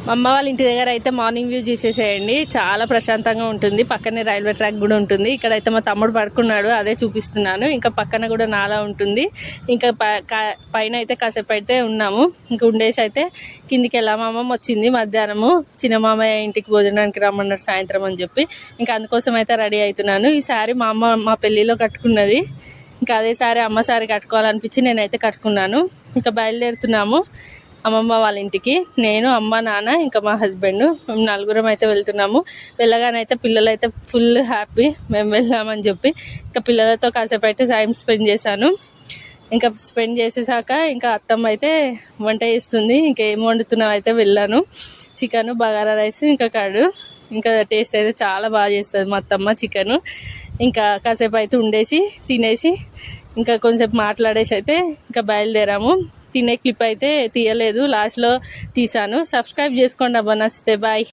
మా అమ్మ వాళ్ళ ఇంటి దగ్గర అయితే మార్నింగ్ వ్యూ చూసేసేయండి, చాలా ప్రశాంతంగా ఉంటుంది. పక్కనే రైల్వే ట్రాక్ కూడా ఉంటుంది. ఇక్కడైతే మా తమ్ముడు పడుకున్నాడు, అదే చూపిస్తున్నాను. ఇంకా పక్కన కూడా నాలా ఉంటుంది. ఇంకా పైన అయితే కాసేపు అయితే ఉన్నాము. ఇంకా ఉండేసి అయితే కిందికి వెళ్ళాము. అమ్మమ్మ వచ్చింది మధ్యాహ్నము, చిన్న మామయ్య ఇంటికి భోజనానికి రమ్మన్నారు సాయంత్రం అని చెప్పి. ఇంకా అందుకోసం అయితే రెడీ అవుతున్నాను. ఈ శారీ మా అమ్మ మా పెళ్ళిలో కట్టుకున్నది. ఇంకా అదే శారీ అమ్మ శారీ కట్టుకోవాలనిపించి నేనైతే కట్టుకున్నాను. ఇంకా బయలుదేరుతున్నాము అమ్మమ్మ వాళ్ళ ఇంటికి. నేను, అమ్మ, నాన్న, ఇంకా మా హస్బెండ్, మేము నలుగురం అయితే వెళ్తున్నాము. వెళ్ళగానైతే పిల్లలు అయితే ఫుల్ హ్యాపీ మేము వెళ్ళామని చెప్పి. ఇంకా పిల్లలతో కాసేపు అయితే టైం స్పెండ్ చేశాను. ఇంకా స్పెండ్ చేసేసాక ఇంకా అత్తమ్మ అయితే వంట చేస్తుంది. ఇంకా ఏం వండుతున్నావు అయితే వెళ్ళాను. చికెన్, బగారా రైస్, ఇంకా కర్డు. ఇంకా టేస్ట్ అయితే చాలా బాగా చేస్తుంది మా అత్తమ్మ చికెన్. ఇంకా కాసేపు అయితే ఉండేసి తినేసి ఇంకా కొంచెంసేపు మాట్లాడేసి అయితే ఇంకా బయలుదేరాము. తినే క్లిప్ అయితే తీయలేదు, లాస్ట్లో తీసాను. సబ్స్క్రైబ్ చేసుకోండి అబ్బా, నచ్చితే. బాయ్.